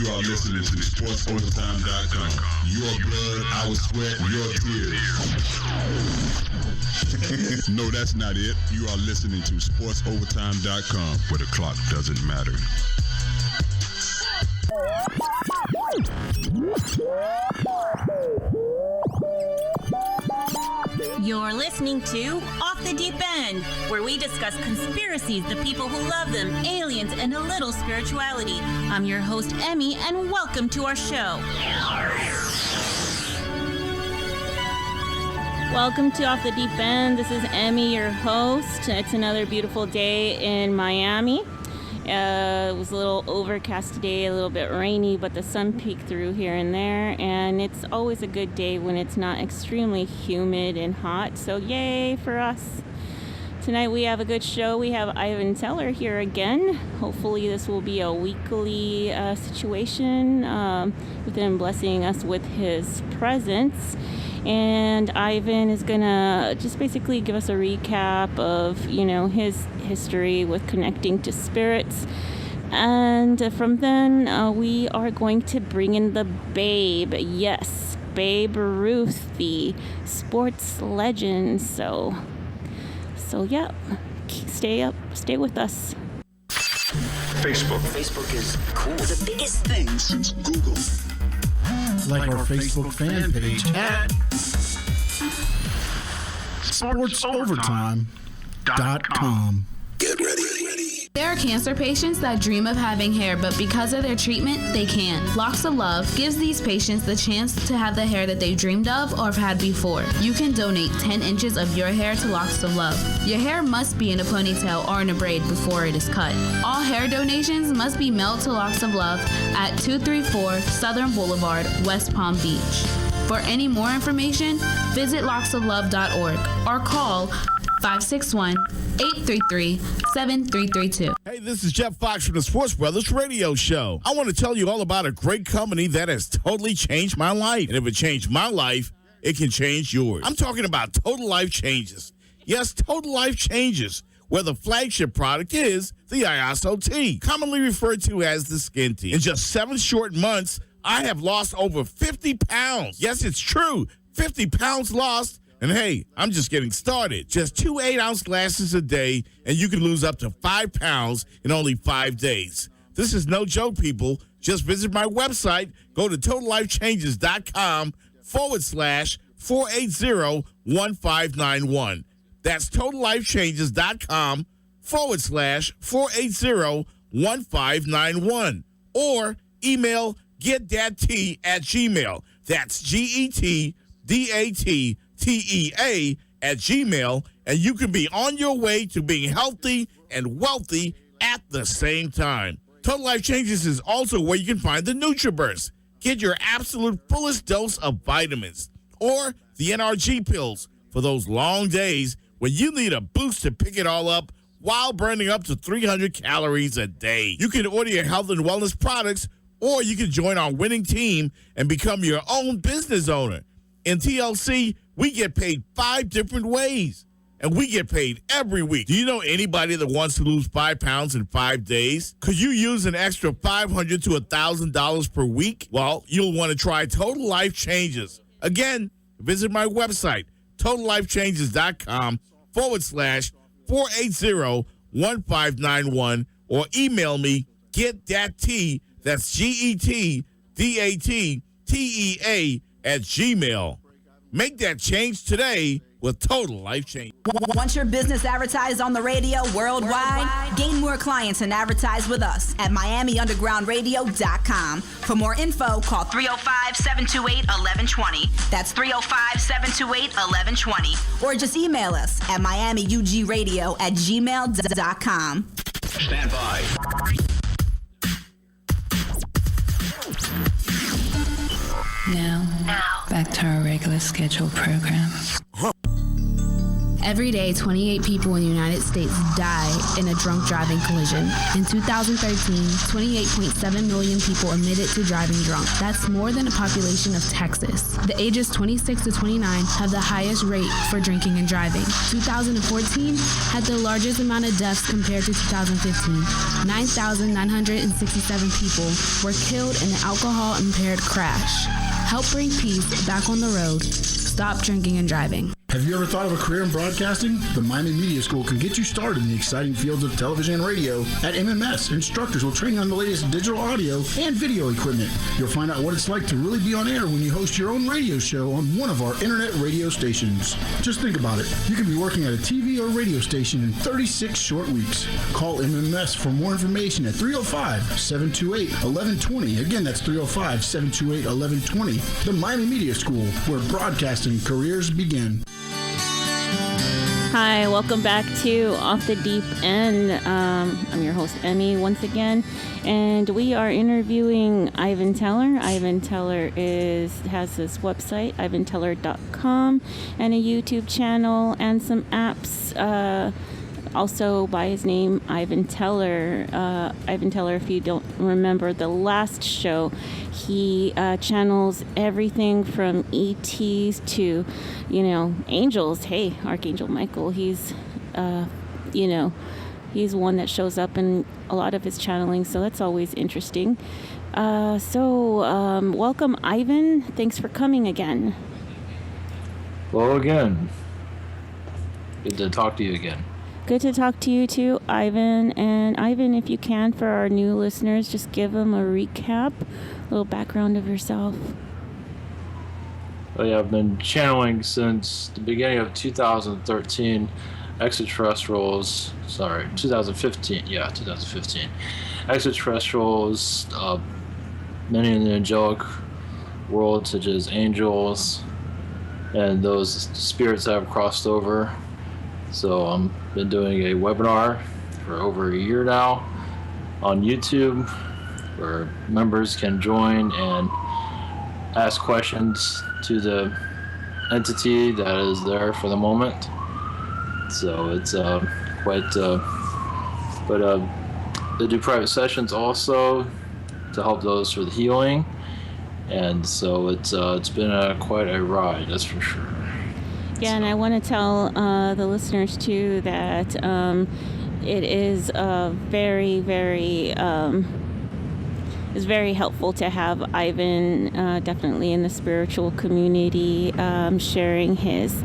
You are listening to SportsOvertime.com. Your blood, our sweat, your tears. No, that's not it. You are listening to SportsOvertime.com, where the clock doesn't matter. You're listening to Off the Deep End, where we discuss conspiracies, the people who love them, aliens, and a little spirituality. I'm your host, Emmy, and welcome to our show. Welcome to Off the Deep End. This is Emmy, your host. It's another beautiful day in Miami. It was a little overcast today, a little bit rainy, but the sun peeked through here and there, and it's always a good day when it's not extremely humid and hot, so yay for us. Tonight we have a good show. We have Ivan Teller here again. Hopefully this will be a weekly situation with him blessing us with his presence. And Ivan is gonna just basically give us a recap of, his history with connecting to spirits. And from then, we are going to bring in the Babe. Yes, Babe Ruth, the sports legend. So yeah, stay with us. Facebook is cool. The biggest thing since Google. Like our Facebook fan page at SportsOvertime.com. Get ready. There are cancer patients that dream of having hair, but because of their treatment, they can't. Locks of Love gives these patients the chance to have the hair that they dreamed of or have had before. You can donate 10 inches of your hair to Locks of Love. Your hair must be in a ponytail or in a braid before it is cut. All hair donations must be mailed to Locks of Love at 234 Southern Boulevard, West Palm Beach. For any more information, visit locksoflove.org or call 561-833-7332. Hey, this is Jeff Fox from the Sports Brothers Radio Show. I want to tell you all about a great company that has totally changed my life. And if it changed my life, it can change yours. I'm talking about Total Life Changes. Yes, Total Life Changes, where the flagship product is the ISO Tea, commonly referred to as the skin tea. In just 7 short months, I have lost over 50 pounds. Yes, it's true. 50 pounds lost. And hey, I'm just getting started. Just 2 8-ounce glasses a day, and you can lose up to 5 pounds in only 5 days. This is no joke, people. Just visit my website. Go to totallifechanges.com/480-1591. That's totallifechanges.com/480-1591. Or email getdattea@gmail. That's GETDATTEA@gmail, and you can be on your way to being healthy and wealthy at the same time. Total Life Changes is also where you can find the NutriBurst. Get your absolute fullest dose of vitamins. Or the NRG pills for those long days when you need a boost to pick it all up while burning up to 300 calories a day. You can order your health and wellness products, or you can join our winning team and become your own business owner. In TLC, we get paid 5 different ways, and we get paid every week. Do you know anybody that wants to lose 5 pounds in 5 days? Could you use an extra $500 to $1,000 per week? Well, you'll want to try Total Life Changes. Again, visit my website, totallifechanges.com/480-1591, or email me, getdattea, that's GETDATTEA Make that change today with Total Life Change. Want your business advertised on the radio worldwide? Gain more clients and advertise with us at MiamiUndergroundRadio.com. For more info, call 305-728-1120. That's 305-728-1120. Or just email us at MiamiUGRadio@gmail.com. Stand by. Now, back to our regular scheduled program. Every day, 28 people in the United States die in a drunk driving collision. In 2013, 28.7 million people admitted to driving drunk. That's more than the population of Texas. The ages 26 to 29 have the highest rate for drinking and driving. 2014 had the largest amount of deaths compared to 2015. 9,967 people were killed in an alcohol-impaired crash. Help bring peace back on the road. Stop drinking and driving. Have you ever thought of a career in broadcasting? The Miami Media School can get you started in the exciting fields of television and radio. At MMS, instructors will train you on the latest digital audio and video equipment. You'll find out what it's like to really be on air when you host your own radio show on one of our internet radio stations. Just think about it. You could be working at a TV or radio station in 36 short weeks. Call MMS for more information at 305-728-1120. Again, that's 305-728-1120. The Miami Media School, where broadcasting careers begin. Hi, welcome back to Off the Deep End. I'm your host, Emmy, once again, and we are interviewing Ivan Teller. Ivan Teller has this website, ivanteller.com, and a YouTube channel and some apps. Also by his name, Ivan Teller. Ivan Teller, if you don't remember the last show, he channels everything from ETs to, angels. Hey, Archangel Michael. He's, he's one that shows up in a lot of his channeling, so that's always interesting. Welcome, Ivan. Thanks for coming again. Hello again. Good to talk to you again. Good to talk to you too, Ivan. And Ivan, if you can, for our new listeners, just give them a recap, a little background of yourself. Oh yeah, I've been channeling since the beginning of 2013. 2015. Extraterrestrials, many in the angelic world, such as angels, and those spirits that have crossed over. So I've been doing a webinar for over a year now on YouTube where members can join and ask questions to the entity that is there for the moment. So it's they do private sessions also to help those for the healing, and so it's been quite a ride, that's for sure. Yeah, and I want to tell the listeners too that it is very, very it's very helpful to have Ivan definitely in the spiritual community, sharing his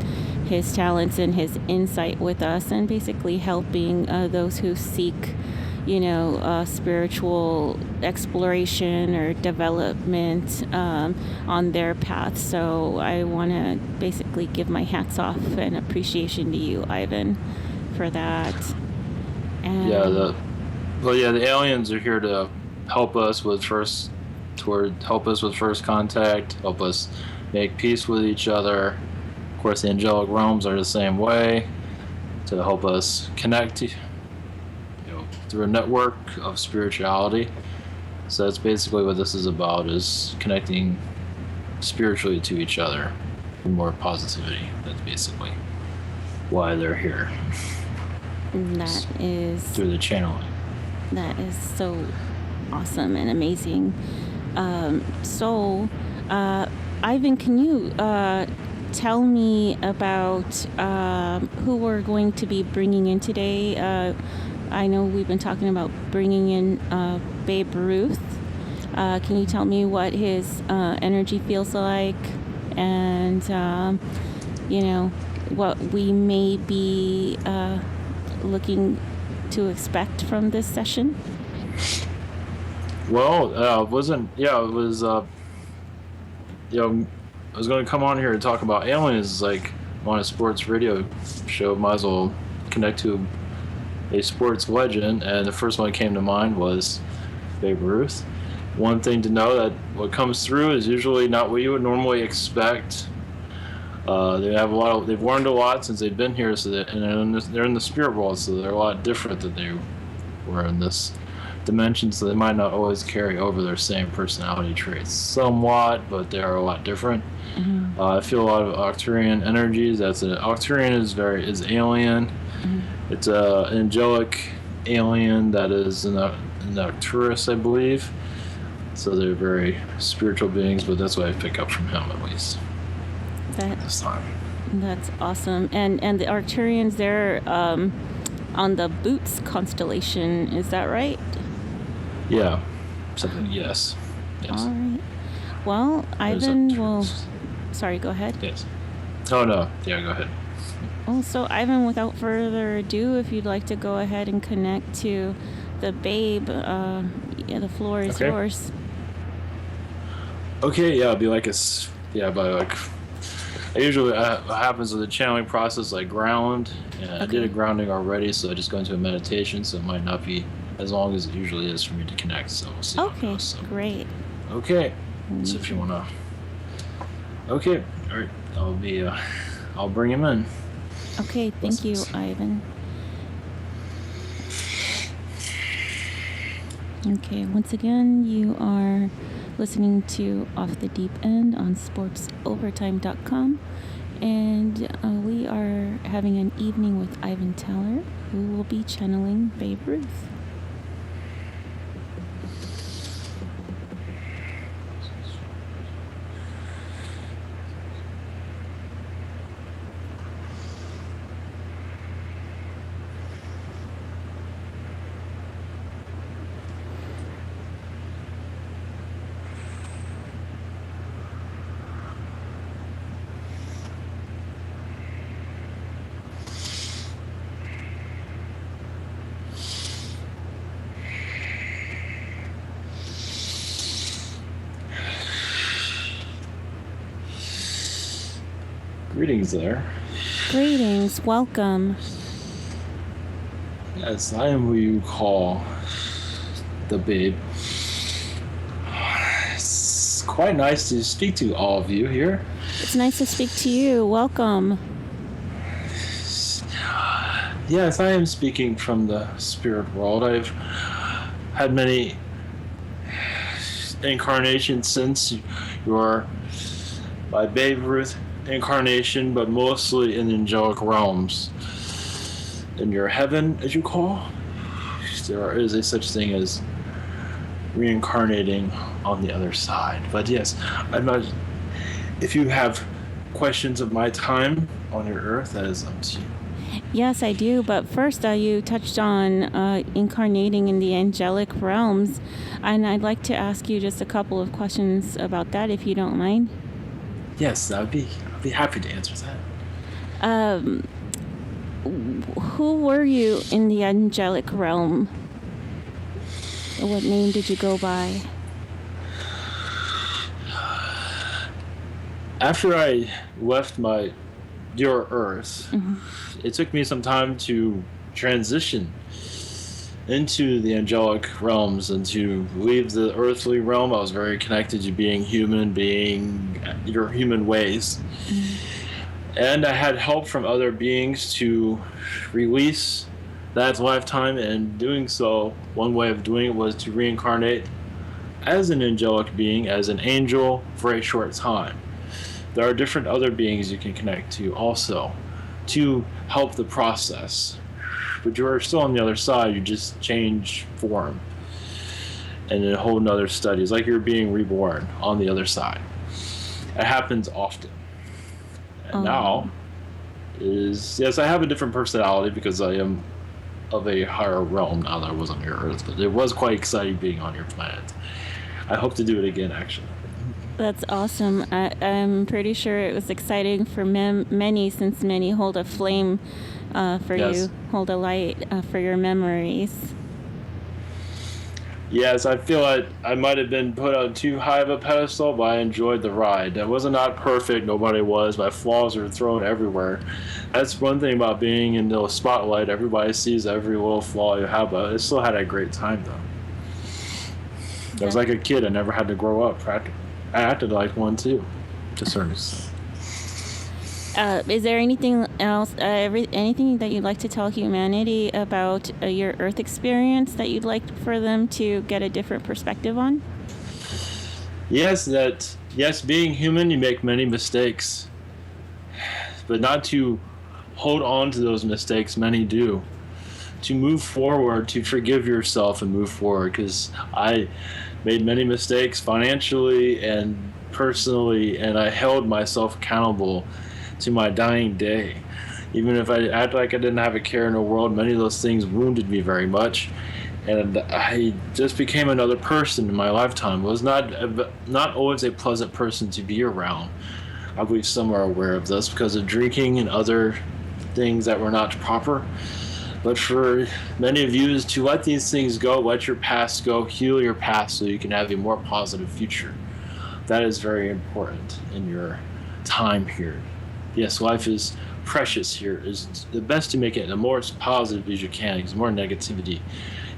talents and his insight with us, and basically helping those who seek, spiritual exploration or development on their path. So I want to basically give my hats off and appreciation to you, Ivan, for that. And the aliens are here to help us with first contact, help us make peace with each other. Of course, the angelic realms are the same way, to help us connect, through a network of spirituality. So that's basically what this is about, is connecting spiritually to each other for more positivity. That's basically why they're here. That is through the channeling. That is so awesome and amazing. Ivan, can you tell me about who we're going to be bringing in today? I know we've been talking about bringing in Babe Ruth. Can you tell me what his energy feels like, and what we may be looking to expect from this session? Well, I was going to come on here and talk about aliens, like on a sports radio show. Might as well connect to a sports legend, and the first one that came to mind was Babe Ruth. One thing to know, that what comes through is usually not what you would normally expect. They've learned a lot since they've been here, they're in the spirit world, so they're a lot different than they were in this dimensions, so they might not always carry over their same personality traits. Somewhat, but they are a lot different. I feel a lot of Arcturian energies. Arcturian is alien. It's an angelic alien that is an Arcturus, I believe. So they're very spiritual beings, but that's what I pick up from him at least. This time. That's awesome. And the Arcturians, they're on the Boots constellation. Is that right? Yeah. Yes. All right. Well, Ivan will... Sorry, go ahead. Yes. Oh, no. Yeah, go ahead. Well, so Ivan, without further ado, if you'd like to go ahead and connect to the babe, the floor is yours. Okay, yeah, it'll be like what happens with the channeling process, I ground, and I did a grounding already, so I just go into a meditation, so it might not be as long as it usually is for me to connect, so we'll see how it goes. So. Great. Okay, so if you want to... Okay, all right, I'll bring him in. Okay, thank you, Ivan. Okay, once again, you are listening to Off the Deep End on SportsOvertime.com, and we are having an evening with Ivan Teller, who will be channeling Babe Ruth. Greetings there. Greetings, welcome. Yes, I am who you call the Babe. It's quite nice to speak to all of you here. It's nice to speak to you. Welcome. Yes, I am speaking from the spirit world. I've had many incarnations since your Babe Ruth incarnation, but mostly in angelic realms. In your heaven, as you call, there is a such thing as reincarnating on the other side. But yes, I'm not. If you have questions of my time on your earth, that is up to you. Yes, I do. But first, you touched on incarnating in the angelic realms, and I'd like to ask you just a couple of questions about that, if you don't mind. Yes, I'd be happy to answer that. Who were you in the angelic realm? What name did you go by? After I left your Earth, it took me some time to transition into the angelic realms and to leave the earthly realm. I was very connected to being human, being your human ways. And I had help from other beings to release that lifetime, and doing so, one way of doing it was to reincarnate as an angelic being, as an angel, for a short time. There are different other beings you can connect to also to help the process. But you're still on the other side, you just change form. And in a whole nother study, it's like you're being reborn on the other side. It happens often. And now yes, I have a different personality because I am of a higher realm now that I was on your Earth, but it was quite exciting being on your planet. I hope to do it again, actually. That's awesome. I'm pretty sure it was exciting for many, since many hold a flame for you, hold a light for your memories. Yes, I feel like I might have been put on too high of a pedestal, but I enjoyed the ride. I wasn't not perfect, nobody was. My flaws are thrown everywhere. That's one thing about being in the spotlight. Everybody sees every little flaw you have, but I still had a great time, though. I was like a kid. I never had to grow up. I acted like one, too, to a certain extent. Is there anything else, anything that you'd like to tell humanity about your Earth experience that you'd like for them to get a different perspective on? Yes, being human, you make many mistakes, but not to hold on to those mistakes. Many do. To move forward, to forgive yourself and move forward, because I made many mistakes financially and personally, and I held myself accountable to my dying day. Even if I act like I didn't have a care in the world, many of those things wounded me very much, and I just became another person in my lifetime. I was not always a pleasant person to be around. I believe some are aware of this because of drinking and other things that were not proper. But for many of you is to let these things go, let your past go, heal your past so you can have a more positive future. That is very important in your time here. Yes, life is precious here. It's the best to make it the more positive as you can, because more negativity,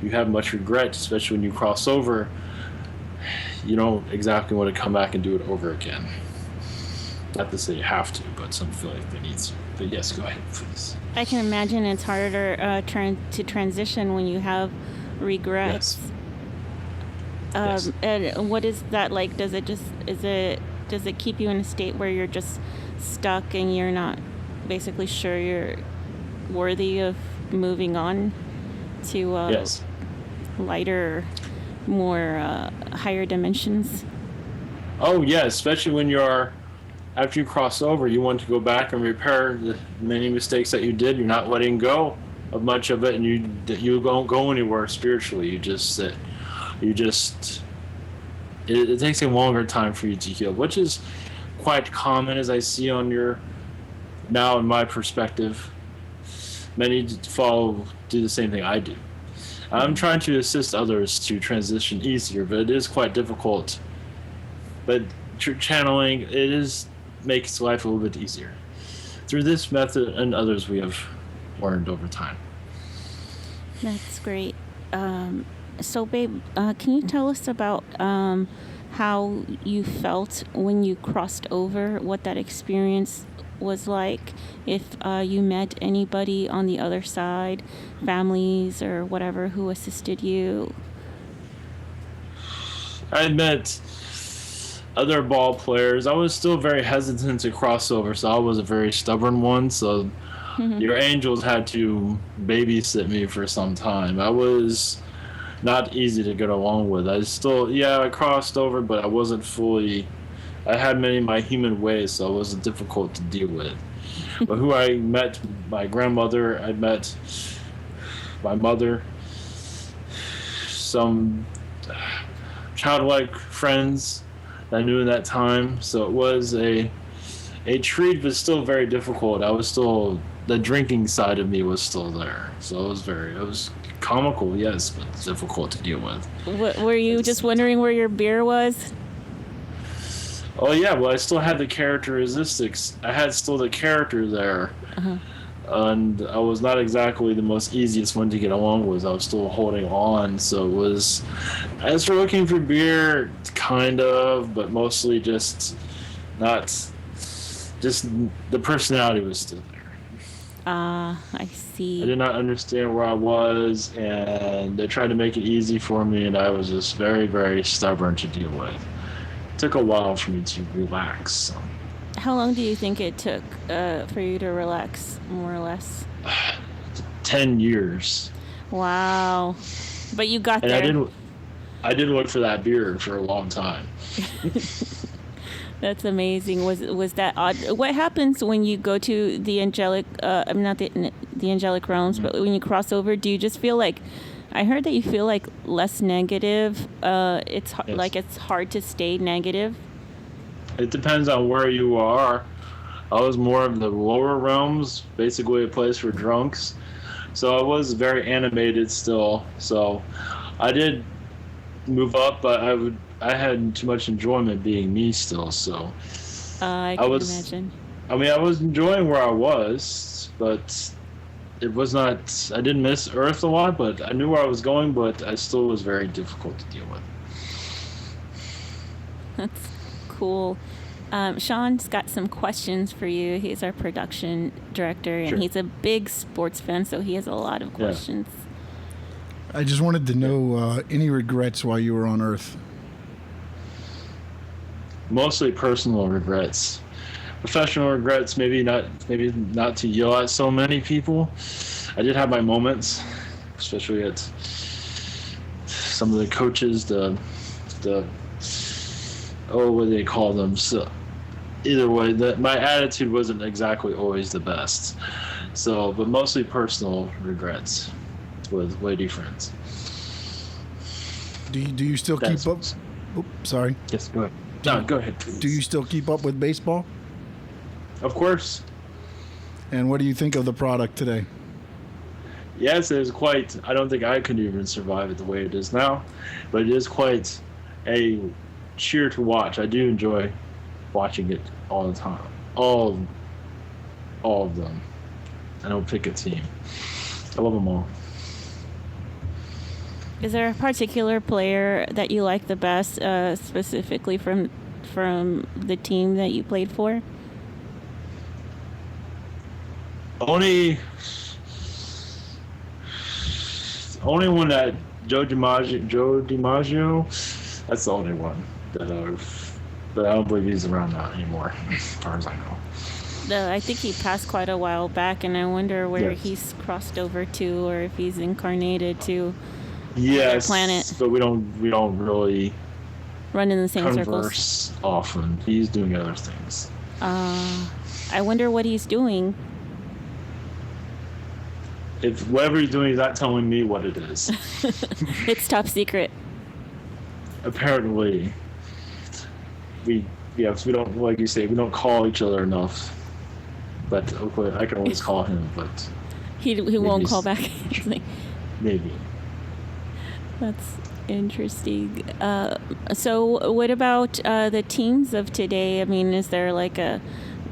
you have much regret, especially when you cross over. You don't exactly want to come back and do it over again. Not to say you have to, but some feel like they need to. But yes, go ahead, please. I can imagine it's harder trying to transition when you have regrets. Yes. And what is that like? Does it keep you in a state where you're just stuck and you're not basically sure you're worthy of moving on to Yes. lighter, more higher dimensions? Oh, yeah, especially when after you cross over, you want to go back and repair the many mistakes that you did. You're not letting go of much of it, and you don't go anywhere spiritually. You just sit. It takes a longer time for you to heal, which is quite common, as I see now in my perspective. Many do the same thing I do. I'm trying to assist others to transition easier, but it is quite difficult. But channeling, makes life a little bit easier. Through this method and others we have learned over time. That's great. So, babe, can you tell us about how you felt when you crossed over, what that experience was like, if you met anybody on the other side, families or whatever, who assisted you? I met other ball players. I was still very hesitant to cross over, so I was a very stubborn one, so your angels had to babysit me for some time. I was not easy to get along with. I crossed over, but I wasn't fully. I had many of my human ways, so it was difficult to deal with. But who I met, my grandmother, I met my mother, some childlike friends I knew in that time. So it was a treat, but still very difficult. The drinking side of me was still there. So it was comical, yes, but difficult to deal with. Were you just wondering where your beer was? Oh yeah, well I still had the characteristics. I had still the character there. And I was not exactly the most easiest one to get along with. I was still holding on, so it was. As for looking for beer, kind of, but mostly just not. Just the personality was still there. I see. I did not understand where I was, and they tried to make it easy for me, and I was just very, very stubborn to deal with. It took a while for me to relax. So. How long do you think it took for you to relax, more or less? 10 years. Wow. But you got and there. I did look for that beer for a long time. That's amazing. Was that odd? What happens when you go to the angelic, not the angelic realms, but when you cross over, do you just feel like, I heard that you feel like less negative. Yes. Like it's hard to stay negative. It depends on where you are. I was more of the lower realms, basically a place for drunks. So I was very animated still. So I did move up, but I had too much enjoyment being me still. So I can imagine. I mean, I was enjoying where I was, but it was not. I didn't miss Earth a lot, but I knew where I was going. But I still was very difficult to deal with. That's cool. Sean's got some questions for you. He's our production director, and Sure. he's a big sports fan, so he has a lot of questions. I just wanted to know any regrets while you were on Earth. Mostly personal regrets. Professional regrets, maybe not to yell at so many people. I did have my moments, especially at some of the coaches, what do they call them? So either way, my attitude wasn't exactly always the best. So, but mostly personal regrets with lady friends. Do you still keep up? Oops, sorry. Yes, go ahead. No, go ahead, please. Do you still keep up with baseball? Of course. And what do you think of the product today? Yes, it is quite. I don't think I could even survive it the way it is now, but it is quite a cheer to watch. I do enjoy watching it all the time. All of them. I don't pick a team. I love them all. Is there a particular player that you like the best, specifically from the team that you played for? Only one that Joe DiMaggio. That's the only one but I don't believe he's around that anymore, as far as I know. I think he passed quite a while back, and I wonder where Yes. he's crossed over to, or if he's incarnated to Yes, planet. but we don't really Run in the same circles. converse often. He's doing other things. I wonder what he's doing. If whatever he's doing is not telling me what it is. It's top secret. Apparently, we don't, like you say, we don't call each other enough. But okay, I can always call him, but He won't call back. It's like, maybe. that's interesting. So what about the teams of today? I mean, is there like a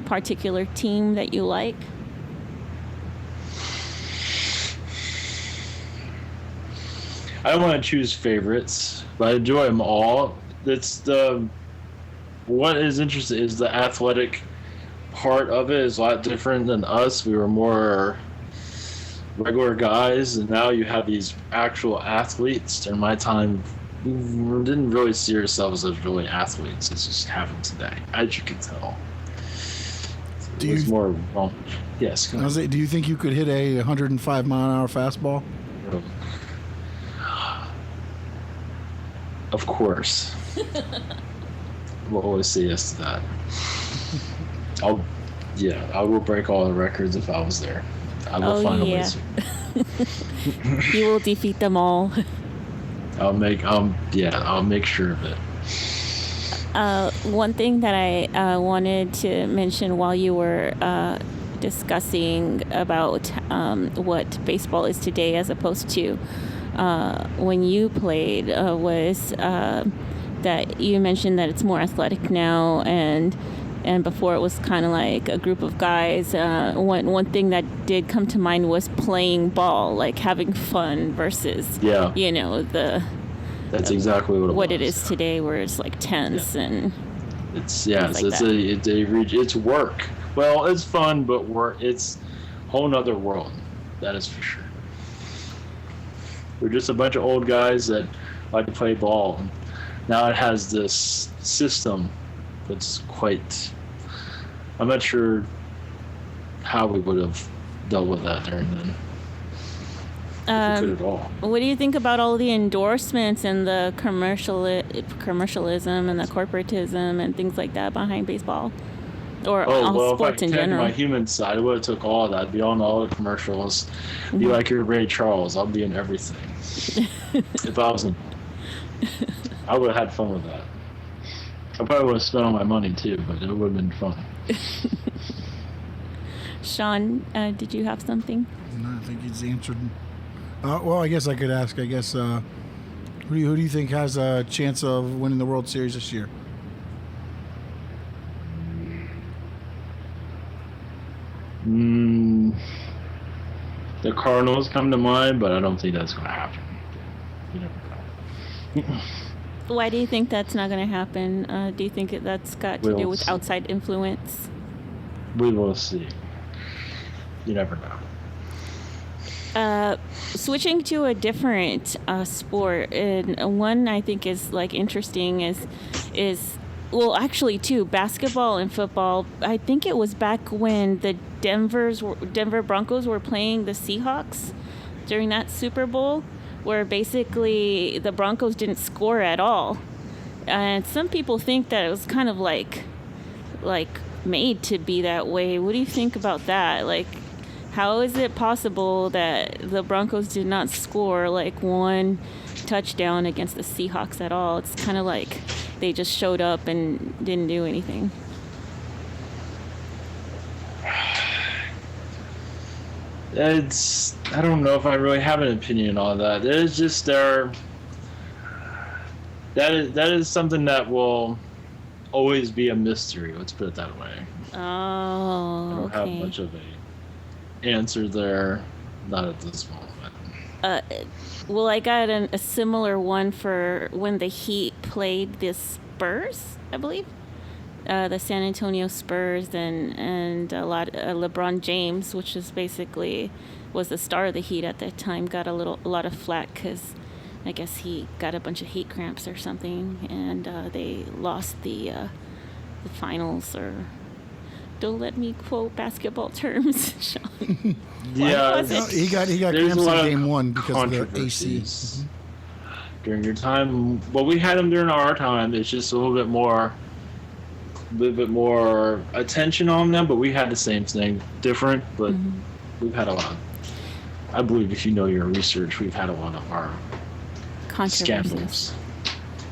particular team that you like? I don't want to choose favorites, but I enjoy them all. What is interesting is the athletic part of it is a lot different than us. We were more regular guys, and now you have these actual athletes. During my time, we didn't really see ourselves as really athletes. It's just happened today, as you can tell. Do It was you- more, well, yes. Go ahead. Do you think you could hit a 105-mile-an-hour fastball? Of course. We'll always say yes to that. I will break all the records if I was there. I will find a way to. You will defeat them all. I'll make sure of it. One thing that I wanted to mention while you were discussing about what baseball is today as opposed to when you played was that you mentioned that it's more athletic now, and before it was kind of like a group of guys. One thing that did come to mind was playing ball, like having fun versus That's exactly what it is today, where it's like tense and it's like it's work. Well, it's fun, but work. It's a whole nother world. That is for sure. We're just a bunch of old guys that like to play ball. Now it has this system that's quite. I'm not sure how we would have dealt with that during then. If we could at all. What do you think about all the endorsements and the commercialism and the corporatism and things like that behind baseball, or all sports in if I general? my human side, I would have took all of that. Be on all the commercials. Be like your Ray Charles. I'll be in everything. If I wasn't, I would have had fun with that. I probably would have spent all my money too, but it would have been fun. Sean, did you have something? No, I think he's answered. Well, I guess I could ask. I guess who do you think has a chance of winning the World Series this year? The Cardinals come to mind, but I don't think that's going to happen. You never know. Why do you think that's not going to happen? Do you think that's got to do with outside influence? We will see. You never know. Switching to a different sport, and one I think is like interesting is well, actually two, basketball and football. I think it was back when the Denver Broncos were playing the Seahawks during that Super Bowl, where basically the Broncos didn't score at all, and some people think that it was kind of like made to be that way. What do you think about that? Like, how is it possible that the Broncos did not score like one touchdown against the Seahawks at all? It's kind of like they just showed up and didn't do anything. I don't know if I really have an opinion on that. It's just that is something that will always be a mystery. Let's put it that way. Oh, I don't have much of a answer there, not at this moment. Well, I got a similar one for when the Heat played the Spurs, I believe. The San Antonio Spurs and LeBron James, which is basically was the star of the Heat at that time, got a lot of flack because I guess he got a bunch of heat cramps or something, and they lost the finals. Or don't let me quote basketball terms, Sean. Yeah, no, he got cramps in game one because of the AC. During your time, well, we had them during our time. It's just a little bit more attention on them, but we had the same thing, different, but we've had a lot. I believe if you know your research, we've had a lot of our scandals.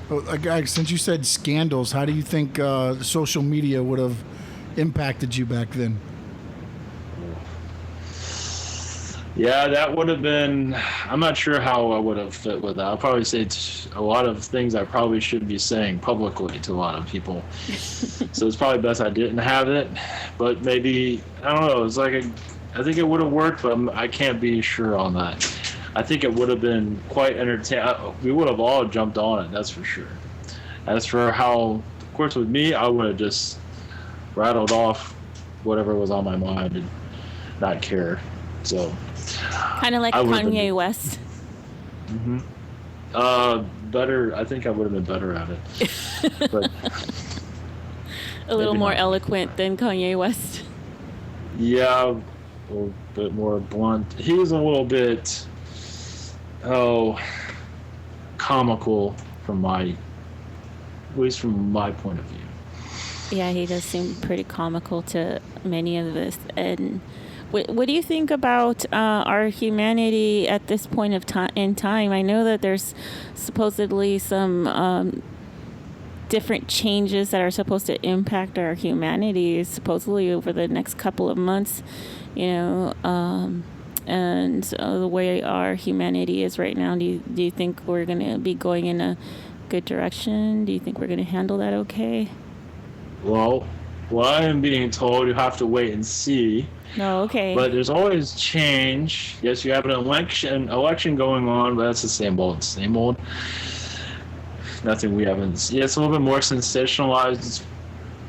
Well, since you said scandals, how do you think social media would have impacted you back then? Yeah, that would have been, I'm not sure how I would have fit with that. I'll probably say a lot of things I probably should be saying publicly to a lot of people. So it's probably best I didn't have it. But maybe, I don't know, it's like, I think it would have worked, but I can't be sure on that. I think it would have been quite entertaining. We would have all jumped on it, that's for sure. As for how, of course with me, I would have just rattled off whatever was on my mind and not care. So kind of like Kanye West. Better. I think I would have been better at it. But a little more eloquent than Kanye West. Yeah, a little bit more blunt. He was a little bit, comical at least from my point of view. Yeah, he does seem pretty comical to many of us. And what do you think about our humanity at this point of in time? I know that there's supposedly some different changes that are supposed to impact our humanity, supposedly over the next couple of months, and the way our humanity is right now. Do you think we're going to be going in a good direction? Do you think we're going to handle that okay? Well, what I am being told, you have to wait and see. No, okay. But there's always change. Yes, you have an election going on, but that's the same old. Nothing we haven't. Yeah, it's a little bit more sensationalized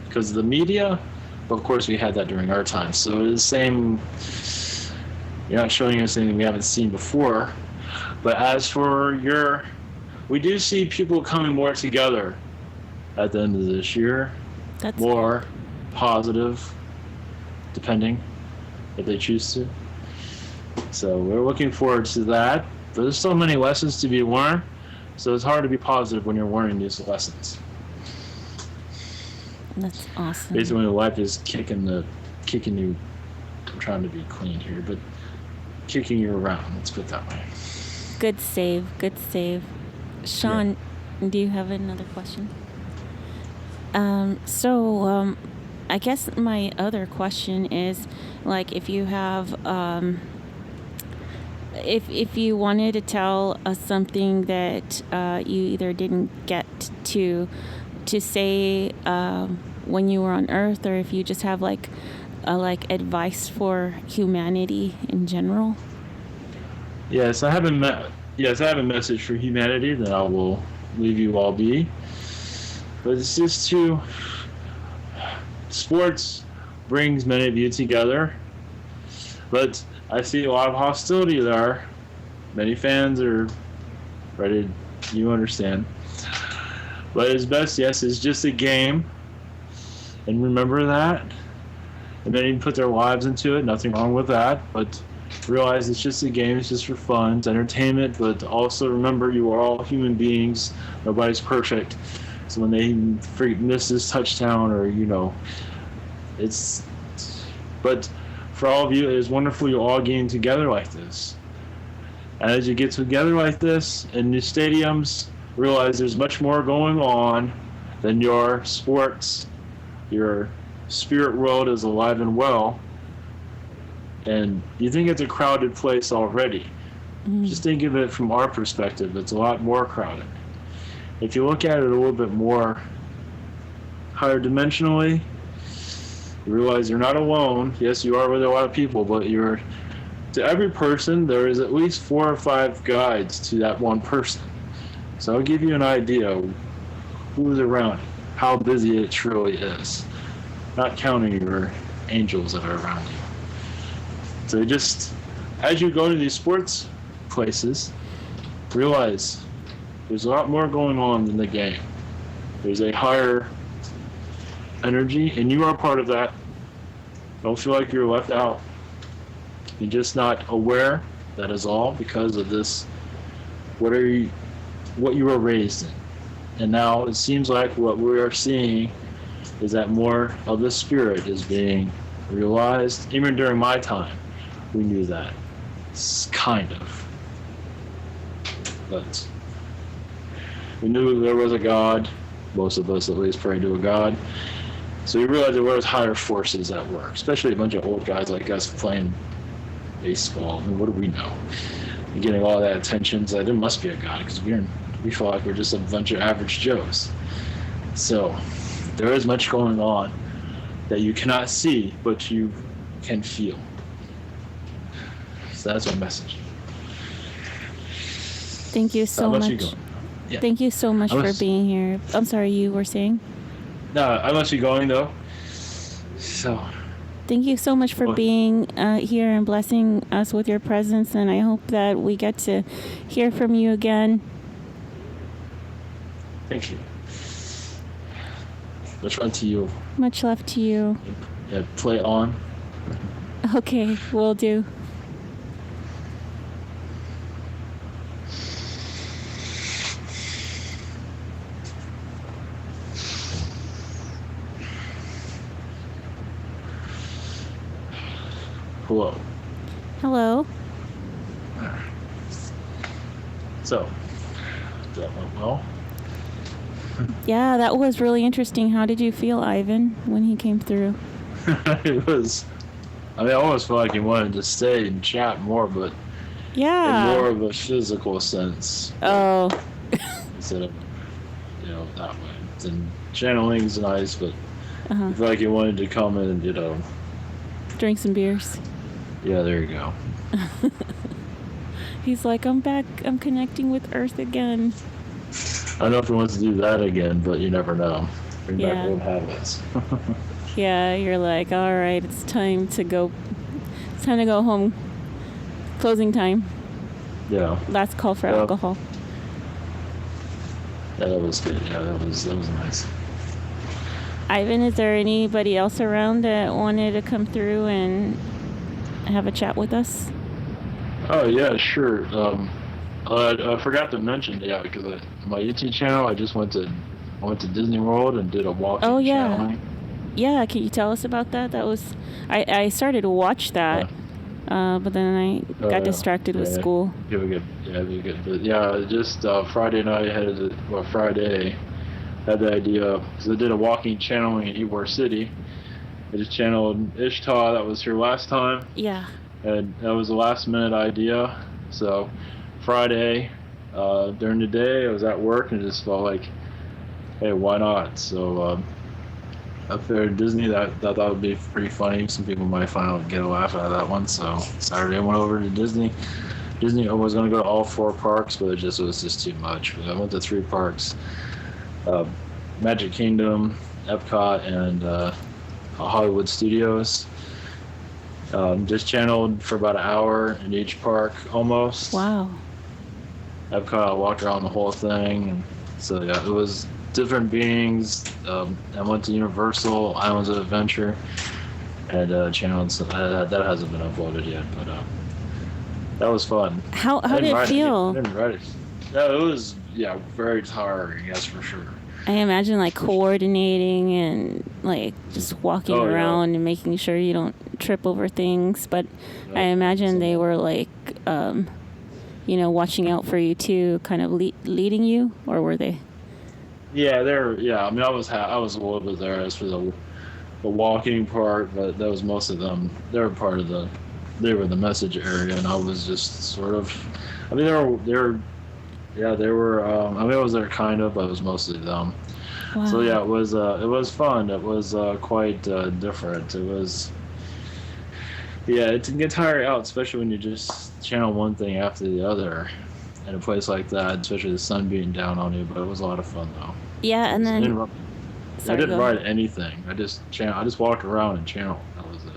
because of the media. But of course, we had that during our time. So it's the same. You're not showing us anything we haven't seen before. But as for we do see people coming more together at the end of this year. That's more positive, depending if they choose to. So we're looking forward to that. But there's so many lessons to be learned, so it's hard to be positive when you're learning these lessons. That's awesome. Basically, when life is kicking you. I'm trying to be clean here, but kicking you around. Let's put it that way. Good save. Sean, do you have another question? I guess my other question is, like, if you have, if you wanted to tell us something that you either didn't get to say when you were on Earth, or if you just have like advice for humanity in general. Yes, I have a message for humanity that I will leave you all be. But it's just sports brings many of you together. But I see a lot of hostility there. Many fans are ready, you understand. But it's best, yes, it's just a game. And remember that. And many put their lives into it, nothing wrong with that. But realize it's just a game, it's just for fun, it's entertainment. But also remember, you are all human beings. Nobody's perfect. So when they miss this touchdown or, it's... But for all of you, it is wonderful you all getting together like this. And as you get together like this in new stadiums, realize there's much more going on than your sports. Your spirit world is alive and well. And you think it's a crowded place already. Just think of it from our perspective. It's a lot more crowded. If you look at it a little bit more higher dimensionally, you realize you're not alone. Yes, you are with a lot of people, but to every person, there is at least 4 or 5 guides to that one person. So I'll give you an idea of who's around, how busy it truly is. Not counting your angels that are around you. So just, as you go to these sports places, realize there's a lot more going on than the game. There's a higher energy, and you are part of that. Don't feel like you're left out. You're just not aware, that is all, because of this, what you were raised in. And now it seems like what we are seeing is that more of the spirit is being realized. Even during my time, we knew that. It's kind of. But we knew there was a God. Most of us at least pray to a God. So we realized there was higher forces at work, especially a bunch of old guys like us playing baseball. I mean, what do we know? And getting all that attention, so there must be a God, because we feel like we're just a bunch of average Joes. So there is much going on that you cannot see, but you can feel. So that's our message. Thank you so much. Yeah. Thank you so much for being here. I'm sorry, you were saying? No, I must be going though. So. Thank you so much for being here and blessing us with your presence, and I hope that we get to hear from you again. Thank you. Much love to you. Much love to you. Yeah, play on. Okay, will do. Hello. Hello. So, that went well. Yeah, that was really interesting. How did you feel, Ivan, when he came through? It was, I almost felt like he wanted to stay and chat more, but yeah, in more of a physical sense. Oh. Instead of, that way. And channeling's nice, but I feel like he wanted to come in and, drink some beers. Yeah, there you go. He's like, I'm back. I'm connecting with Earth again. I don't know if he wants to do that again, but you never know. Bring back old habits. Yeah, you're like, all right, it's time to go. It's time to go home. Closing time. Yeah. Last call for alcohol. Yeah, that was good. Yeah, that was nice. Ivan, is there anybody else around that wanted to come through and have a chat with us? Oh yeah, sure. I forgot to mention, because my YouTube channel, I went to Disney World and did a walking. Oh yeah. channeling. Yeah, can you tell us about that? That was, I started to watch that, but then I got distracted with school. Yeah, we good. But yeah, just Friday night Friday, had the idea, because I did a walking channeling in Ybor City. I just channeled Ishtar, that was her last time. Yeah. And that was a last minute idea. So Friday, during the day, I was at work and just felt like, hey, why not? So up there at Disney, I thought that would be pretty funny. Some people might get a laugh out of that one. So Saturday I went over to Disney, Disney. I was going to go to all 4 parks, but it was just too much. I went to 3 parks: Magic Kingdom, Epcot, and Hollywood Studios. Just channeled for about an hour in each park, almost. Wow. Epcot, I walked around the whole thing. And so yeah, it was different beings. I went to Universal Islands of Adventure and channeled. That hasn't been uploaded yet, but that was fun. How did it feel? I didn't write it. No, it was very tiring. That's for sure. I imagine like coordinating and like just walking around and making sure you don't trip over things. But I imagine they were like, watching out for you too, kind of leading you, or were they? Yeah, they're. Yeah, I mean, I was a little bit there as for the walking part, but that was most of them. They were part of they were the message area, and I was just sort of. I mean, they were. Yeah, they were. I mean, I was there kind of, but it was mostly them. Wow. So yeah, it was fun. It was quite different. It was. Yeah, it can get tired out, especially when you just channel one thing after the other in a place like that, especially the sun beating down on you. But it was a lot of fun though. Yeah, and then. I didn't write anything. I just walked around and channeled. That was it.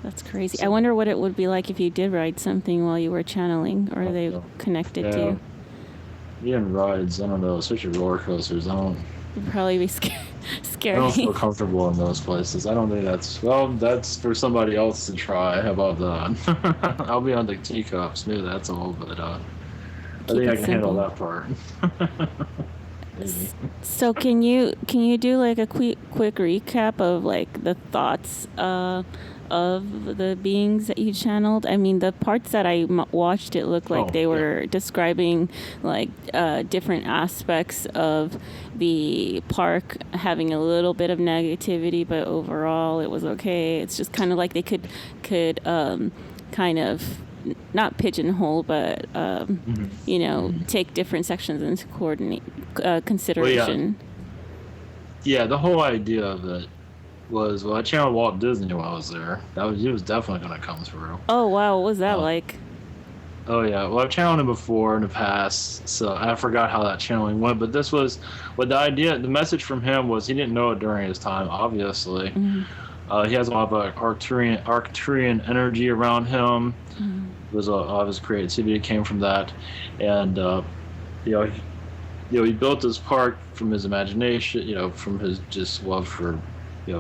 That's crazy. I wonder what it would be like if you did ride something while you were channeling, or are they connected to you? Yeah, rides, I don't know, especially roller coasters. You'd probably be scary. I don't feel comfortable in those places. I don't think that's for somebody else to try. How about that? I'll be on the teacups. Maybe that's all, but I think I can handle that part. So can you do like a quick recap of like the thoughts of the beings that you channeled? I mean, the parts that I watched, it looked like they were describing like different aspects of the park having a little bit of negativity, but overall it was okay. It's just kind of like they could kind of not pigeonhole, but take different sections into consideration. Well, the whole idea of it was, I channeled Walt Disney while I was there. He was definitely going to come through. Oh wow, what was that like? Oh yeah, well I've channeled him before in the past, so I forgot how that channeling went. But this was, the message from him was he didn't know it during his time, obviously. Mm-hmm. He has a lot of Arcturian energy around him. Mm-hmm. It was a lot of his creativity came from that, and he built this park from his imagination, from his just love for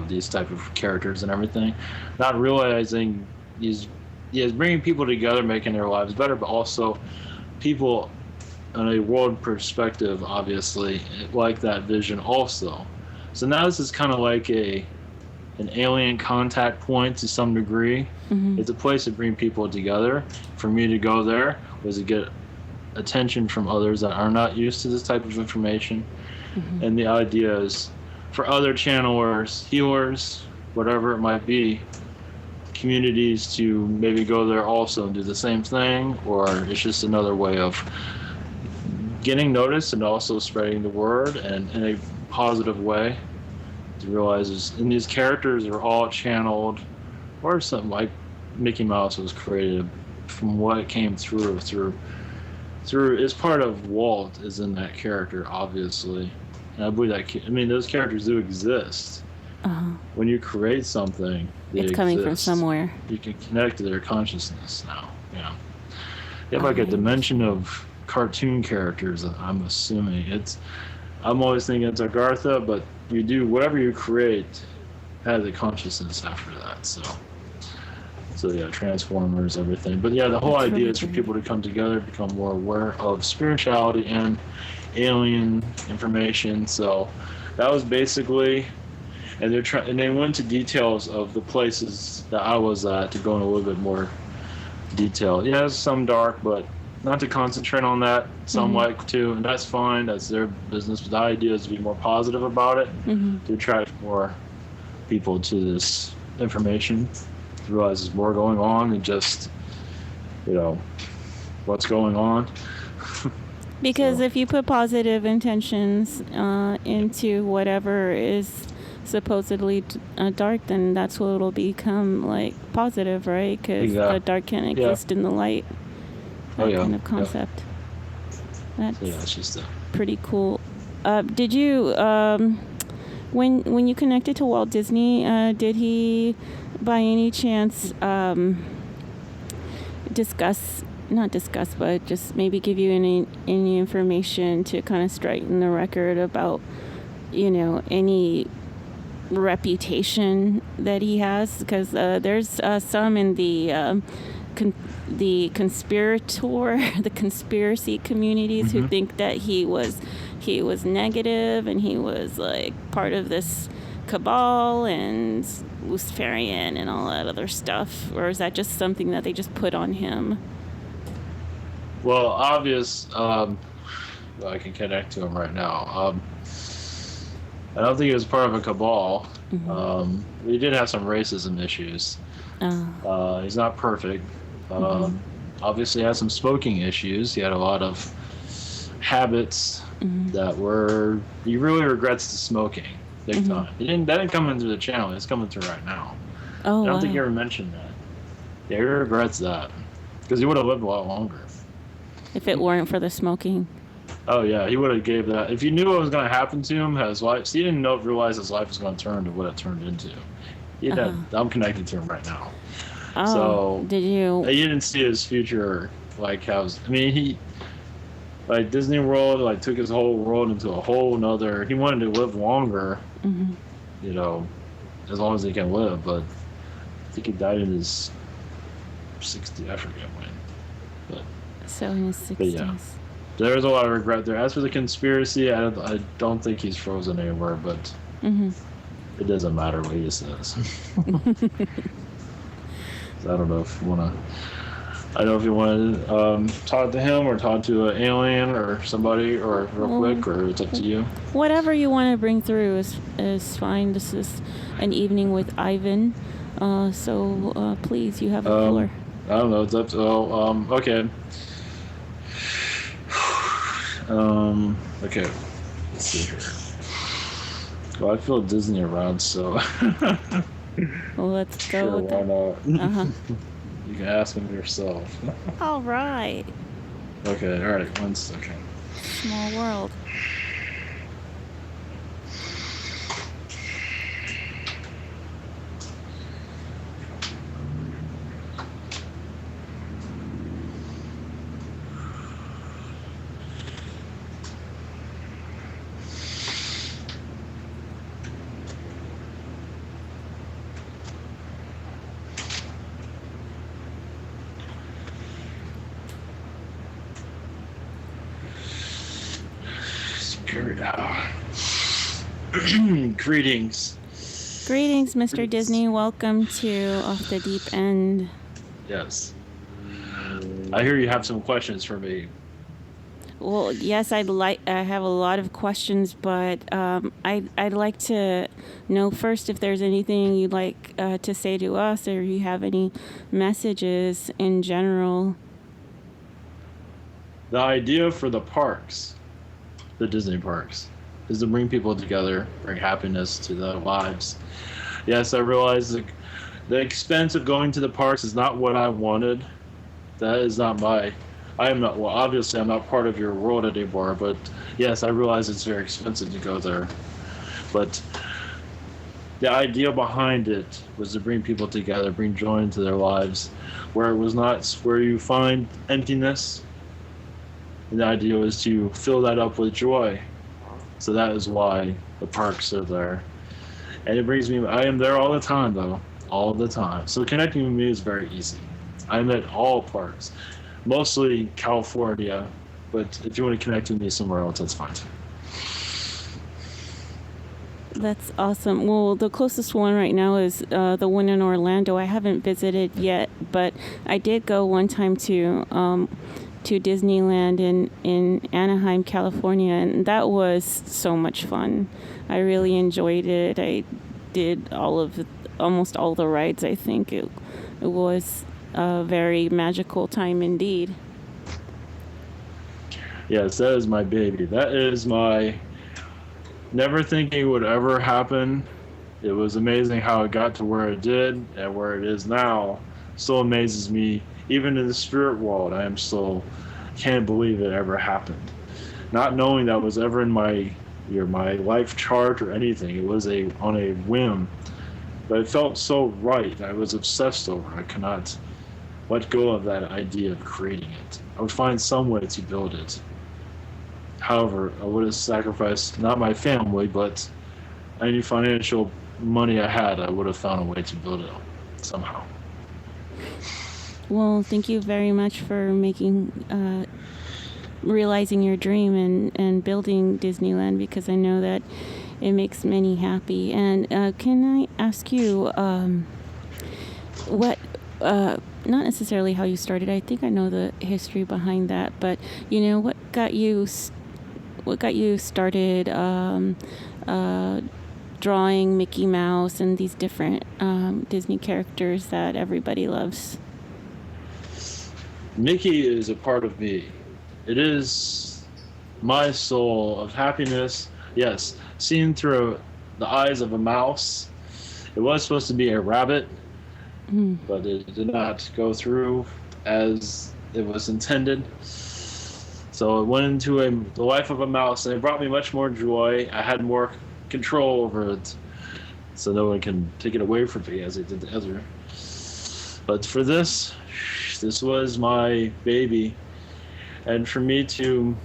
these type of characters and everything, not realizing he's bringing people together, making their lives better, but also people on a world perspective, obviously, like that vision also. So now this is kind of like an alien contact point to some degree. Mm-hmm. It's a place to bring people together. For me to go there was to get attention from others that are not used to this type of information. Mm-hmm. And the idea is for other channelers, healers, whatever it might be, communities to maybe go there also and do the same thing, or it's just another way of getting noticed and also spreading the word and in a positive way. To realize these characters are all channeled, or something like Mickey Mouse was created from what came through is part of Walt is in that character, obviously. And I believe those characters do exist. Uh-huh. When you create something, it's coming from somewhere. You can connect to their consciousness now. Yeah. You have like a dimension of cartoon characters, I'm assuming. I'm always thinking it's Agartha, but you do whatever you create has a consciousness after that. So yeah, Transformers, everything. But yeah, the whole idea is for people to come together, become more aware of spirituality and alien information. So that was basically, and they went into details of the places that I was at to go in a little bit more detail. Yeah, it's some dark, but not to concentrate on that. Some like to, and that's fine. That's their business. But the idea is to be more positive about it, to attract more people to this information, to realize there's more going on than just, what's going on. Because if you put positive intentions into whatever is supposedly dark, then that's what it'll become, like positive, right? Because the dark can't exist in the light. that kind of concept. That's she's the. pretty cool. Did you, when you connected to Walt Disney, did he, by any chance, not discuss, but just maybe give you any information to kind of straighten the record about, any reputation that he has? Because there's some in the conspiracy communities who think that he was negative and he was like part of this cabal and Luciferian and all that other stuff, or is that just something that they just put on him? Well, obvious. I can connect to him right now. I don't think he was part of a cabal. He did have some racism issues. He's not perfect. Obviously had some smoking issues. He had a lot of habits that were, he really regrets the smoking big time. That didn't come into the channel. It's coming through right now. I don't think he ever mentioned that. Yeah, he regrets that because he would have lived a lot longer if it weren't for the smoking. Oh yeah, he would have gave that. If he knew what was going to happen to him, his life. So he didn't realize his life was going to turn to what it turned into. I'm connected to him right now. Oh, so did you? He didn't see his future like how. He like Disney World like took his whole world into a whole nother. He wanted to live longer, as long as he can live. But I think he died in his 60s. I forget when. So in his 60s. But yeah, there's a lot of regret there. As for the conspiracy, I don't think he's frozen anywhere. But it doesn't matter what he says. I don't know if you want to. I don't know if you want to talk to him or talk to an alien or somebody or real quick, or it's up to you. Whatever you want to bring through is fine. This is an evening with Ivan, so please, you have the floor. I don't know. It's up to. Okay. Okay. Let's see here. Well, I feel Disney around, so. Well, let's go sure, with why that. not? You can ask him yourself. All right. Okay, all right, 1 second. Small world. Greetings. Greetings, Mr. Disney. Welcome to Off the Deep End. Yes. I hear you have some questions for me. Well, yes, I have a lot of questions, but I'd like to know first if there's anything you'd like to say to us, or you have any messages in general. The idea for the parks, the Disney parks, is to bring people together, bring happiness to their lives. Yes, I realize the expense of going to the parks is not what I wanted. That is not I am not, well, obviously I'm not part of your world anymore, but yes, I realize it's very expensive to go there. But the idea behind it was to bring people together, bring joy into their lives, where it was not where you find emptiness. And the idea was to fill that up with joy. So that is why the parks are there. And it brings me, I am there all the time though, all the time. So connecting with me is very easy. I'm at all parks, mostly California, but if you want to connect with me somewhere else, that's fine too. That's awesome. Well, the closest one right now is the one in Orlando. I haven't visited yet, but I did go one time to Disneyland in Anaheim, California, and that was so much fun. I really enjoyed it. I did almost all the rides. I think it was a very magical time indeed. Yes, that is my baby. That is my never thinking it would ever happen. It was amazing how it got to where it did, and where it is now still amazes me even in the spirit world, I am still can't believe it ever happened. Not knowing that was ever in my life chart or anything. It was on a whim, but it felt so right. I was obsessed over it. I could not let go of that idea of creating it. I would find some way to build it. However, I would have sacrificed not my family, but any financial money I had. I would have found a way to build it somehow. Well, thank you very much for realizing your dream and building Disneyland, because I know that it makes many happy. And can I ask you what, not necessarily how you started, I think I know the history behind that, but what got you started drawing Mickey Mouse and these different Disney characters that everybody loves? Mickey is a part of me. It is my soul of happiness. Yes, seen through the eyes of a mouse. It was supposed to be a rabbit, but it did not go through as it was intended. So it went into the life of a mouse, and it brought me much more joy. I had more control over it, so no one can take it away from me as they did the other. But for this was my baby. And for me to,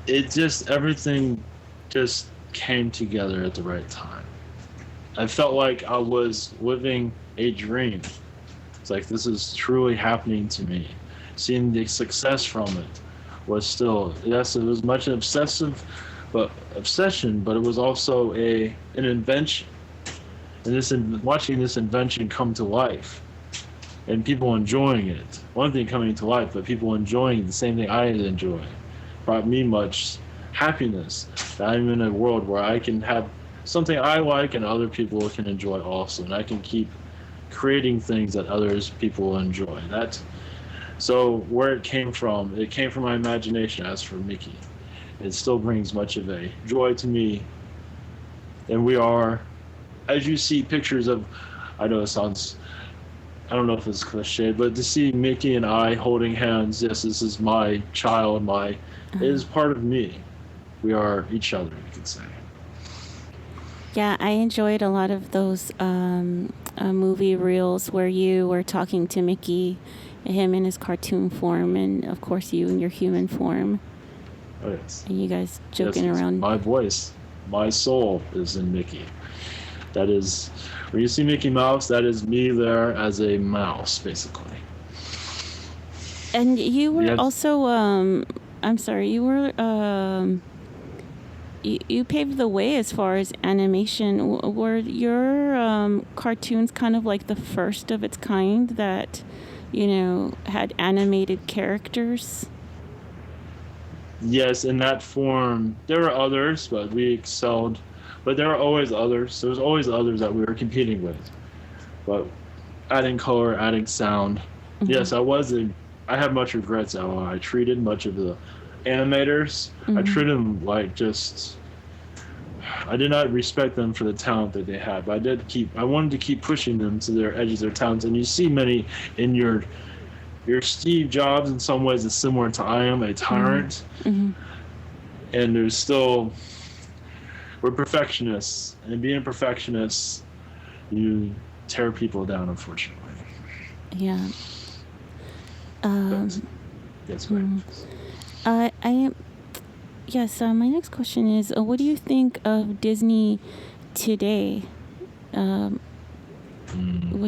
everything just came together at the right time. I felt like I was living a dream. It's like, this is truly happening to me. Seeing the success from it was still, yes, it was much an obsession, but it was also an invention. And watching this invention come to life, and people enjoying it. One thing coming to life, but people enjoying the same thing I enjoy, brought me much happiness. That I'm in a world where I can have something I like and other people can enjoy also, and I can keep creating things that people enjoy. So where it came from my imagination. As for Mickey, it still brings much of a joy to me. And we are, as you see pictures of, I know it sounds, I don't know if it's cliche, but to see Mickey and I holding hands, yes, this is my child, it is part of me. We are each other, you could say. Yeah, I enjoyed a lot of those movie reels where you were talking to Mickey, him in his cartoon form, and of course you in your human form. Oh, yes. And you guys joking around. My voice, my soul is in Mickey. That is, when you see Mickey Mouse, that is me there as a mouse, basically. And you were also, I'm sorry, you were, you paved the way as far as animation. Were your cartoons kind of like the first of its kind that, had animated characters? Yes, in that form. There were others, but we excelled. But there are always others. There's always others that we were competing with. But adding color, adding sound. Mm-hmm. Yes, I have much regrets how I treated much of the animators. Mm-hmm. I treated them like I did not respect them for the talent that they had. But I wanted to keep pushing them to their edges, their talents. And you see many in your Steve Jobs in some ways is similar to I am a tyrant. Mm-hmm. And there's still, we're perfectionists, and being perfectionists, you tear people down, unfortunately. Yeah. That's right. Yes. My next question is, what do you think of Disney today? What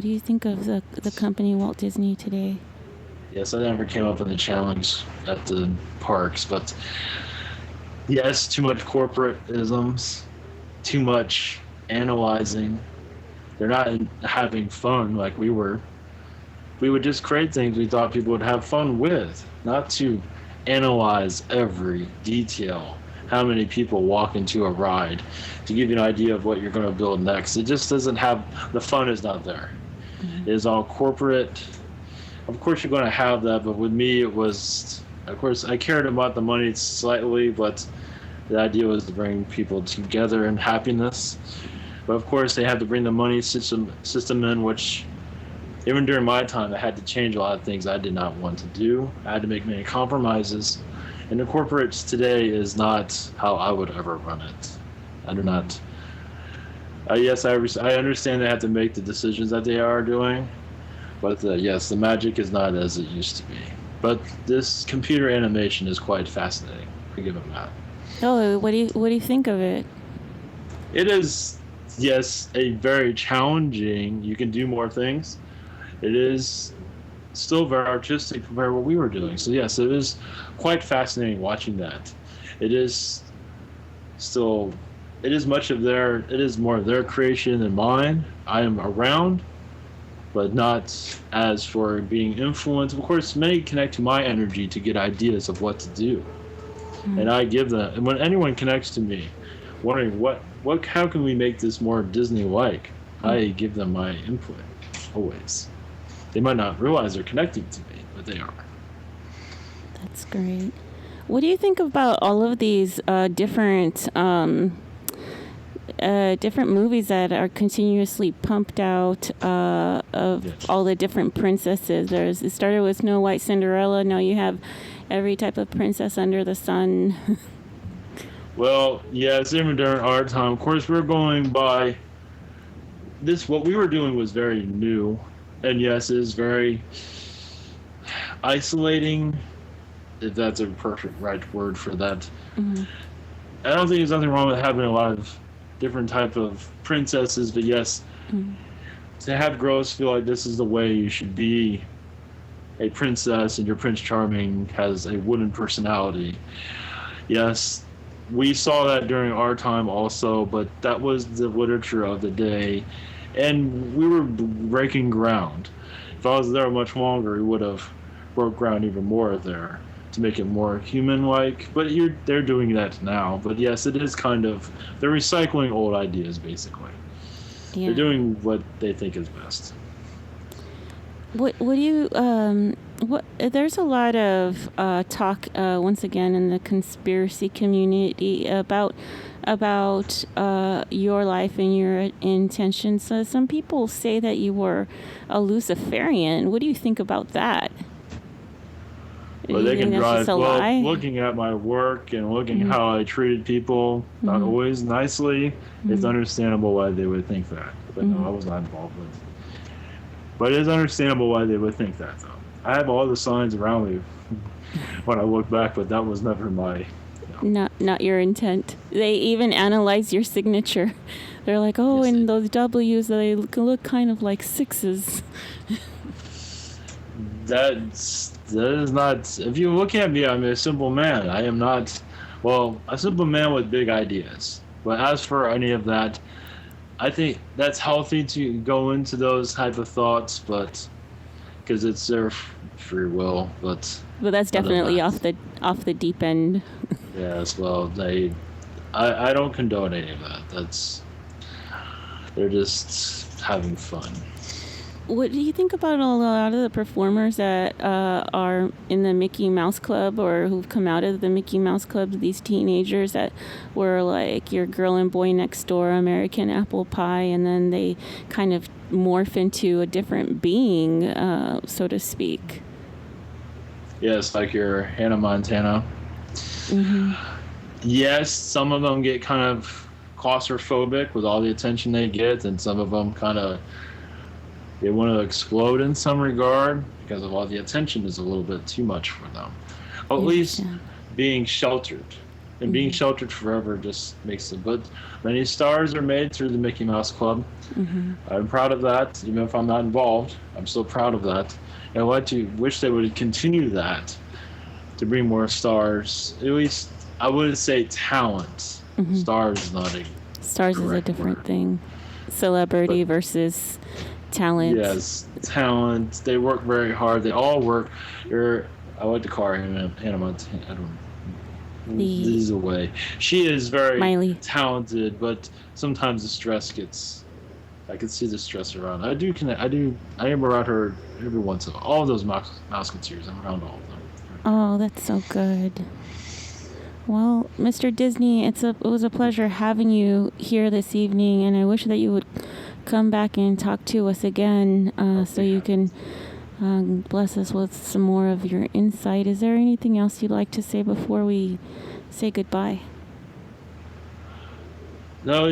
do you think of the company Walt Disney today? Yes, I never came up with a challenge at the parks, but yes, too much corporatisms, too much analyzing. They're not having fun like we were. We would just create things we thought people would have fun with, not to analyze every detail. How many people walk into a ride to give you an idea of what you're going to build next. It just doesn't have, the fun is not there. Mm-hmm. It is all corporate. Of course you're going to have that, but with me it was, of course I cared about the money slightly, but the idea was to bring people together in happiness. But of course they had to bring the money system in, which even during my time, I had to change a lot of things I did not want to do. I had to make many compromises. And the corporates today is not how I would ever run it. I do not. Yes, I understand they have to make the decisions that they are doing, but yes, the magic is not as it used to be. But this computer animation is quite fascinating. I give them that. Oh, what do you think of it? It is, yes, a very challenging. You can do more things. It is still very artistic compared to what we were doing. So yes, it is quite fascinating watching that. It is still. It is more of their creation than mine. I am around, but not as for being influenced. Of course, many connect to my energy to get ideas of what to do. Mm-hmm. And I give them, and when anyone connects to me, wondering how can we make this more Disney-like, I give them my input, always. They might not realize they're connecting to me, but they are. That's great. What do you think about all of these different movies that are continuously pumped out of all the different princesses? It started with Snow White, Cinderella. Now you have every type of princess under the sun. Well, yes, even during our time, of course, we're going by this. What we were doing was very new, and yes, it is very isolating, if that's a perfect right word for that. Mm-hmm. I don't think there's nothing wrong with having a lot of different type of princesses, but yes, to have girls feel like this is the way you should be a princess, and your Prince Charming has a wooden personality. Yes, we saw that during our time also, but that was the literature of the day, and we were breaking ground. If I was there much longer, we would have broke ground even more there to make it more human-like, but they're doing that now. But yes, it is kind of, they're recycling old ideas, basically. Yeah. They're doing what they think is best. There's a lot of talk once again in the conspiracy community about your life and your intentions. So some people say that you were a Luciferian. What do you think about that? Well, they can drive. Well, looking at my work and looking how I treated people, not always nicely, it's understandable why they would think that. But no, I was not involved with it. But it is understandable why they would think that, though. I have all the signs around me when I look back, but that was never my... Not your intent. They even analyze your signature. They're like, yes, and those W's, they look kind of like sixes. That is not... If you look at me, I'm a simple man. I am not... Well, a simple man with big ideas. But as for any of that, I think that's healthy to go into those type of thoughts, but... Because it's their free will, but that's definitely off the deep end. Yes, well, I don't condone any of that. They're just having fun. What do you think about a lot of the performers that are in the Mickey Mouse Club or who've come out of the Mickey Mouse Club? These teenagers that were like your Girl and Boy Next Door, American Apple Pie, and then they kind of morph into a different being, so to speak. Yes, like your Hannah Montana. Mm-hmm. Yes, some of them get kind of claustrophobic with all the attention they get, and some of them kind of they want to explode in some regard because of all the attention is a little bit too much for them. At least being sheltered. And being sheltered forever just makes it. But many stars are made through the Mickey Mouse Club. Mm-hmm. I'm proud of that. Even if I'm not involved, I'm still proud of that. And I'd like to wish they would continue that to bring more stars. At least I wouldn't say talent. Mm-hmm. Stars is not a Stars is a different thing. Celebrity versus talent. Yes, talent. They work very hard. They all work. I like to call her Hannah Montana. I don't know. This is a way. She is very talented, but sometimes the stress gets. I can see the stress around. I am around her every once in a while. All those Mouseketeers, I'm around all of them. Oh, that's so good. Well, Mr. Disney, it was a pleasure having you here this evening, and I wish that you would come back and talk to us again so you can bless us with some more of your insight. Is there anything else you'd like to say before we say goodbye? No,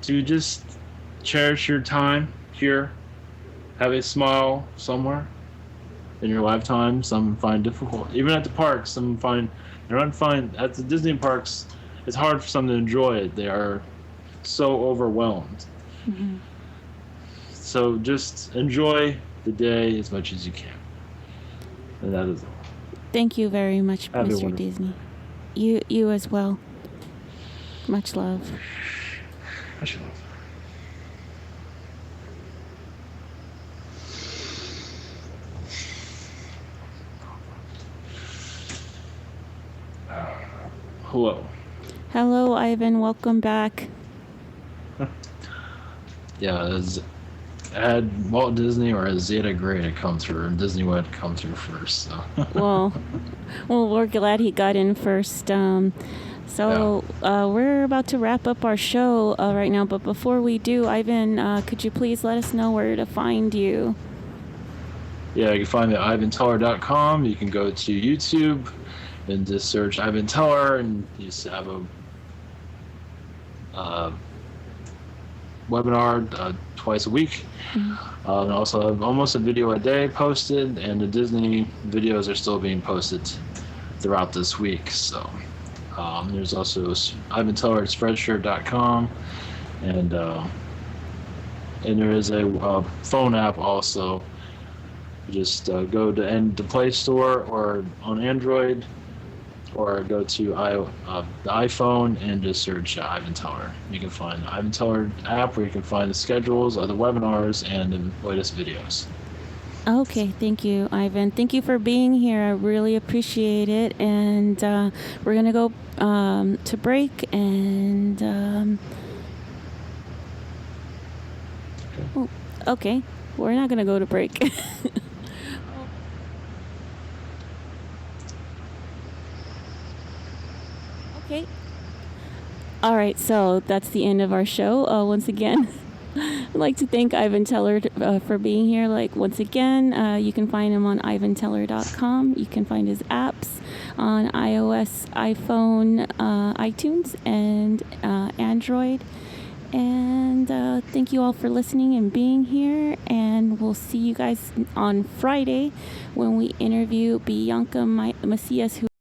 to just cherish your time here. Have a smile somewhere in your lifetime. Some find difficult. Even at the parks, some find at the Disney parks, it's hard for some to enjoy it. They are so overwhelmed. Mm-hmm. So just enjoy the day as much as you can. And that is all. Thank you very much, Mr. Disney. You as well. Much love. Much love. Hello. Hello, Ivan. Welcome back. Yeah, had Walt Disney or a Zeta Gray to come through, and Disney would come through first. So. well, we're glad he got in first. We're about to wrap up our show right now, but before we do, Ivan, could you please let us know where to find you? Yeah, you can find me at ivanteller.com. You can go to YouTube and just search Ivan Teller, and you just have a webinar twice a week. Mm-hmm. And also have almost a video a day posted, and the Disney videos are still being posted throughout this week. So there's also Ivan Teller at Spreadshirt.com, and there is a phone app also. Just go to the Play Store or on Android, or go to the iPhone and just search Ivan Teller. You can find the Ivan Teller app where you can find the schedules of the webinars and the latest videos. Okay, thank you, Ivan. Thank you for being here. I really appreciate it. And we're going to go to break. And okay, we're not going to go to break. Okay. All right, so that's the end of our show. Once again, I'd like to thank Ivan Teller for being here. Once again, you can find him on ivanteller.com. You can find his apps on iOS, iPhone, iTunes, and Android. And thank you all for listening and being here. And we'll see you guys on Friday when we interview Bianca Macias, who